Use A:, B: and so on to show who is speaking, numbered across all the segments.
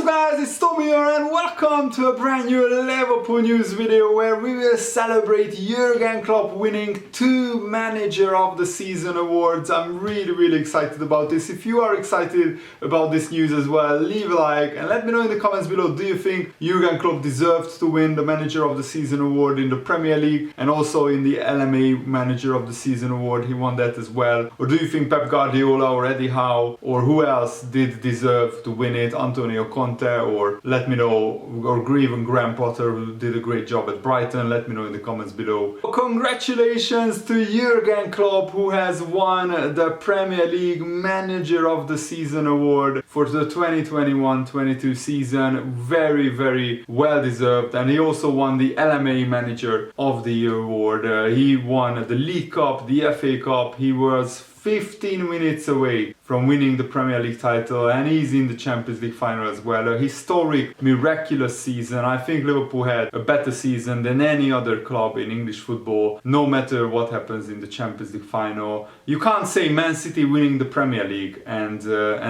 A: guys, it's Tommy here and welcome to a brand new Liverpool news video where we will celebrate Jurgen Klopp winning 2 Manager of the Season awards. I'm really excited about this. If you are excited about this news as well, leave a like and let me know in the comments below, do you think Jurgen Klopp deserved to win the Manager of the Season award in the Premier League and also in the LMA Manager of the Season award? He won that as well. Or do you think Pep Guardiola or Eddie Howe or who else did deserve to win it? Antonio Conte, or let me know, or even Graham Potter, who did a great job at Brighton. Let me know in the comments below. Congratulations to Jurgen Klopp, who has won the Premier League Manager of the Season award for the 2021-22 season. Very well deserved. And he also won the LMA Manager of the Year award. He won the League Cup, the FA Cup. He was 15 minutes away from winning the Premier League title, and he's in the Champions League final as well. A historic, miraculous season. I think Liverpool had a better season than any other club in English football, no matter what happens in the Champions League final. You can't say Man City winning the Premier League and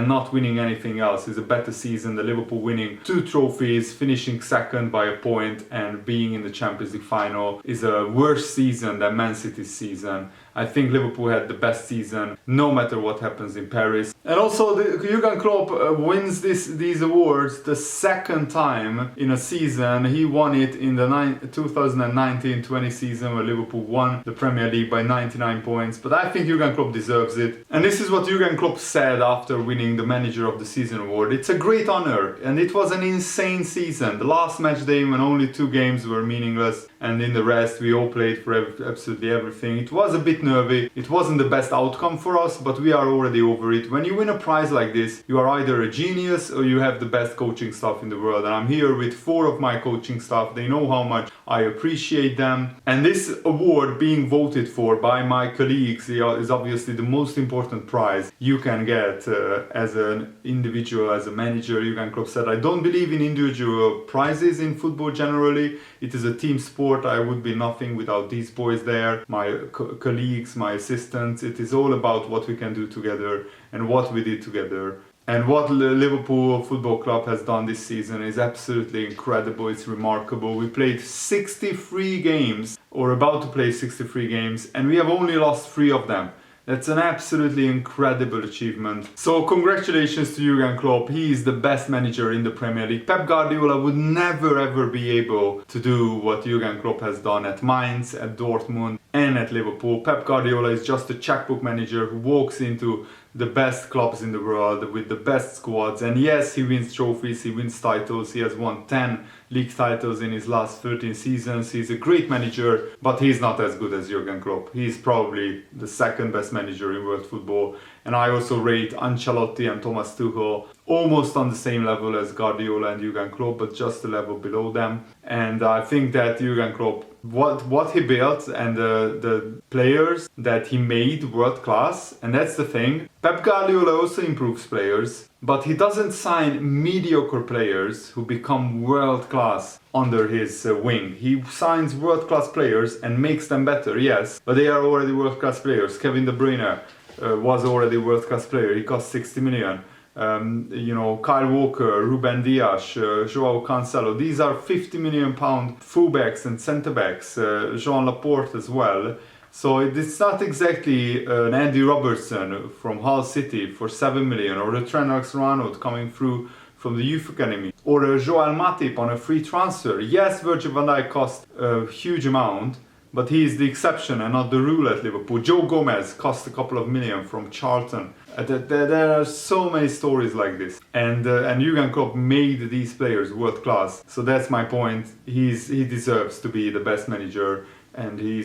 A: not winning anything else is a better season than Liverpool winning 2 trophies, finishing second by a point, and being in the Champions League final is a worse season than Man City's season. I think Liverpool had the best season, no matter what happens in Paris. And also, Jurgen Klopp wins these awards the second time in a season. He won it in the 2019-20 season where Liverpool won the Premier League by 99 points. But I think Jurgen Klopp deserves it. And this is what Jurgen Klopp said after winning the Manager of the Season award. It's a great honor and it was an insane season. The last match day when only 2 games were meaningless, and in the rest we all played for absolutely everything. It was a bit nervy. It wasn't the best outcome for us, but we are already over it. When you win a prize like this, you are either a genius or you have the best coaching staff in the world. And I'm here with 4 of my coaching staff. They know how much I appreciate them. And this award being voted for by my colleagues is obviously the most important prize you can get as an individual, as a manager. Jurgen Klopp said, I don't believe in individual prizes in football generally. It is a team sport. I would be nothing without these boys there, my colleagues, my assistants. It is all about what we can do together and what we did together. And what Liverpool Football Club has done this season is absolutely incredible. It's remarkable. We played 63 games, or about to play 63 games, and we have only lost 3 of them. That's an absolutely incredible achievement. So congratulations to Jurgen Klopp. He is the best manager in the Premier League. Pep Guardiola would never ever be able to do what Jurgen Klopp has done at Mainz, at Dortmund and at Liverpool. Pep Guardiola is just a checkbook manager who walks into the best clubs in the world with the best squads, and yes, he wins trophies, he wins titles. He has won 10 league titles in his last 13 seasons. He's a great manager, but he's not as good as Jurgen Klopp. He's probably the 2nd best manager in world football, and I also rate Ancelotti and Thomas Tuchel almost on the same level as Guardiola and Jurgen Klopp, but just a level below them. And I think that Jurgen Klopp, what he built and the players that he made world class, and that's the thing. Pep Guardiola also improves players, but he doesn't sign mediocre players who become world class under his wing. He signs world class players and makes them better, yes, but they are already world class players. Kevin De Bruyne was already a world class player. He cost 60 million. You know, Kyle Walker, Ruben Dias, Joao Cancelo, these are 50 million pound fullbacks and centre backs, Jean Laporte as well. So it's not exactly an Andy Robertson from Hull City for 7 million, or a Trent Alexander-Arnold coming through from the youth academy, or a Joel Matip on a free transfer. Yes, Virgil van Dijk cost a huge amount, but he is the exception and not the rule at Liverpool. Joe Gomez cost a couple of million from Charlton. There are so many stories like this, and Jurgen Klopp made these players world class. So that's my point. He deserves to be the best manager, and he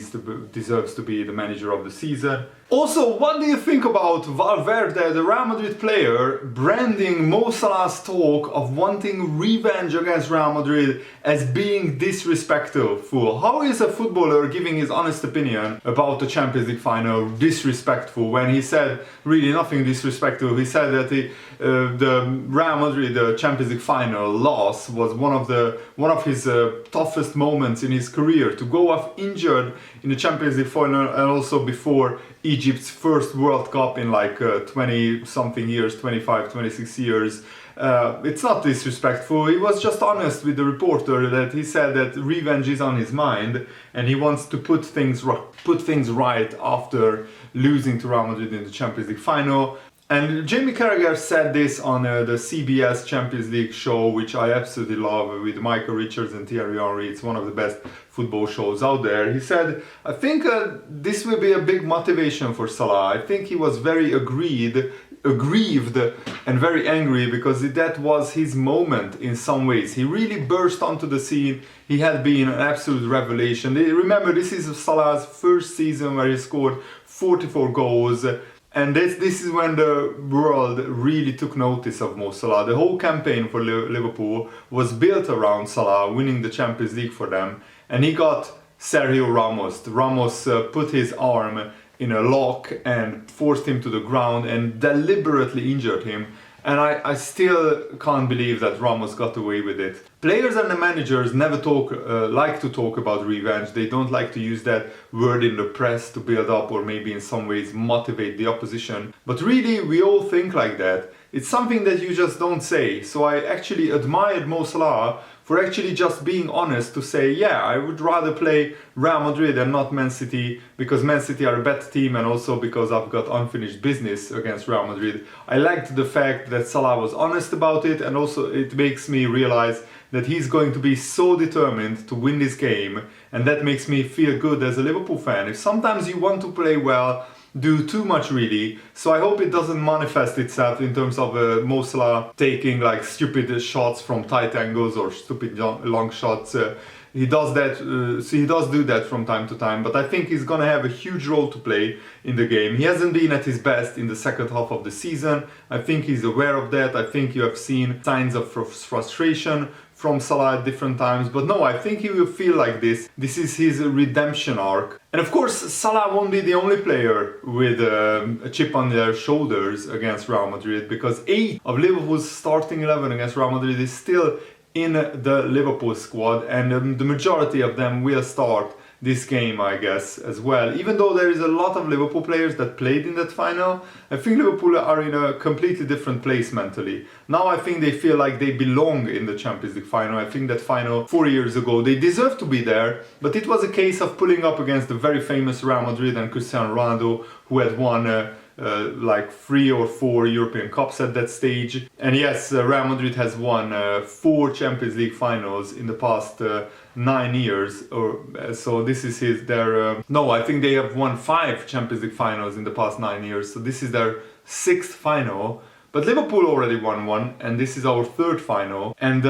A: deserves to be the manager of the season. Also, what do you think about Valverde, the Real Madrid player, branding Mo Salah's talk of wanting revenge against Real Madrid as being disrespectful? How is a footballer giving his honest opinion about the Champions League final disrespectful when he said really nothing disrespectful? He said that the Real Madrid Champions League final loss was one of his toughest moments in his career. To go off injured in the Champions League final and also before Egypt's first World Cup in like 20 something years, 25, 26 years, it's not disrespectful. He was just honest with the reporter that he said that revenge is on his mind and he wants to put things right after losing to Real Madrid in the Champions League final. And Jamie Carragher said this on the CBS Champions League show, which I absolutely love, with Michael Richards and Thierry Henry. It's one of the best football shows out there. He said, I think this will be a big motivation for Salah. I think he was very aggrieved and very angry because that was his moment in some ways. He really burst onto the scene. He had been an absolute revelation. Remember, this is Salah's first season where he scored 44 goals. And this is when the world really took notice of Mo Salah. The whole campaign for Liverpool was built around Salah winning the Champions League for them. And he got Sergio Ramos. Ramos put his arm in a lock and forced him to the ground and deliberately injured him. And I still can't believe that Ramos got away with it. Players and the managers never like to talk about revenge. They don't like to use that word in the press to build up or maybe in some ways motivate the opposition. But really, we all think like that. It's something that you just don't say. So I actually admired Mo Salah for actually just being honest to say, yeah, I would rather play Real Madrid and not Man City because Man City are a better team and also because I've got unfinished business against Real Madrid. I liked the fact that Salah was honest about it, and also it makes me realize that he's going to be so determined to win this game, and that makes me feel good as a Liverpool fan. If sometimes you want to play well, do too much really, so I hope it doesn't manifest itself in terms of Mo Salah taking like stupid shots from tight angles or stupid long shots. He does that, so he does do that from time to time, but I think he's gonna have a huge role to play in the game. He hasn't been at his best in the second half of the season. I think he's aware of that. I think you have seen signs of frustration from Salah at different times, but no, I think he will feel like this. This is his redemption arc. And of course, Salah won't be the only player with a chip on their shoulders against Real Madrid, because 8 of Liverpool's starting 11 against Real Madrid is still in the Liverpool squad, and the majority of them will start this game, I guess, as well. Even though there is a lot of Liverpool players that played in that final, I think Liverpool are in a completely different place mentally. Now I think they feel like they belong in the Champions League final. I think that final 4 years ago, they deserved to be there, but it was a case of pulling up against the very famous Real Madrid and Cristiano Ronaldo, who had won like 3 or 4 European Cups at that stage. And yes, Real Madrid has won 4 Champions League finals in the past 9 years, so this is no, I think they have won 5 Champions League finals in the past 9 years, so this is their 6th final. But Liverpool already won 1, and this is our 3rd final. And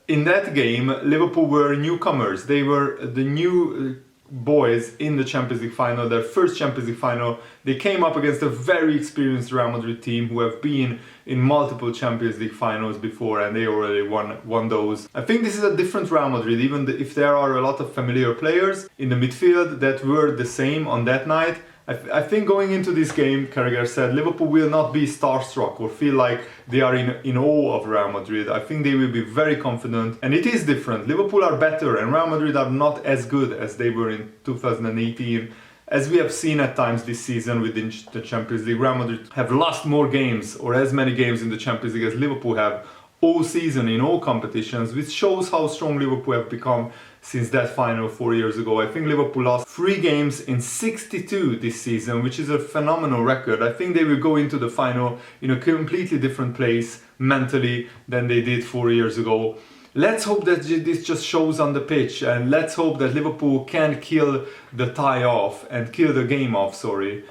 A: in that game, Liverpool were newcomers. They were the new boys in the Champions League final, their first Champions League final. They came up against a very experienced Real Madrid team who have been in multiple Champions League finals before, and they already won those. I think this is a different Real Madrid, even if there are a lot of familiar players in the midfield that were the same on that night. I think going into this game, Carragher said, Liverpool will not be starstruck or feel like they are in awe of Real Madrid. I think they will be very confident, and it is different. Liverpool are better and Real Madrid are not as good as they were in 2018. As we have seen at times this season within the Champions League, Real Madrid have lost more games or as many games in the Champions League as Liverpool have all season in all competitions, which shows how strong Liverpool have become since that final 4 years ago. I think Liverpool lost 3 games in 62 this season, which is a phenomenal record. I think they will go into the final in a completely different place mentally than they did 4 years ago. Let's hope that this just shows on the pitch, and let's hope that Liverpool can kill the tie off and kill the game off,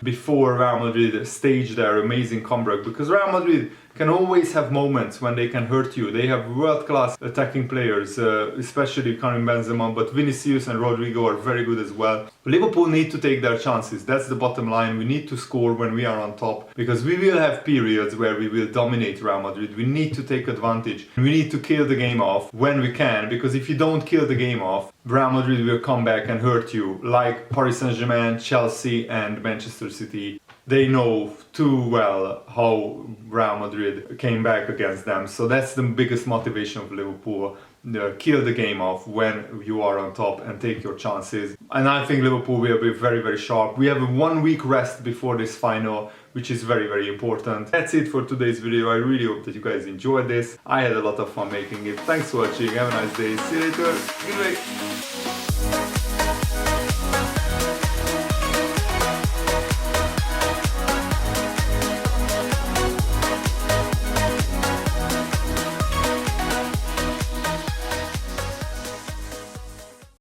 A: before Real Madrid stage their amazing comeback, because Real Madrid can always have moments when they can hurt you. They have world-class attacking players, especially Karim Benzema, but Vinicius and Rodrigo are very good as well. Liverpool need to take their chances. That's the bottom line. We need to score when we are on top, because we will have periods where we will dominate Real Madrid. We need to take advantage. We need to kill the game off when we can, because if you don't kill the game off, Real Madrid will come back and hurt you, like Paris Saint-Germain, Chelsea and Manchester City. They know too well how Real Madrid came back against them. So that's the biggest motivation of Liverpool. Kill the game off when you are on top and take your chances. And I think Liverpool will be very, very sharp. We have a 1 week rest before this final, which is very, very important. That's it for today's video. I really hope that you guys enjoyed this. I had a lot of fun making it. Thanks for watching. Have a nice day. See you later. Goodbye.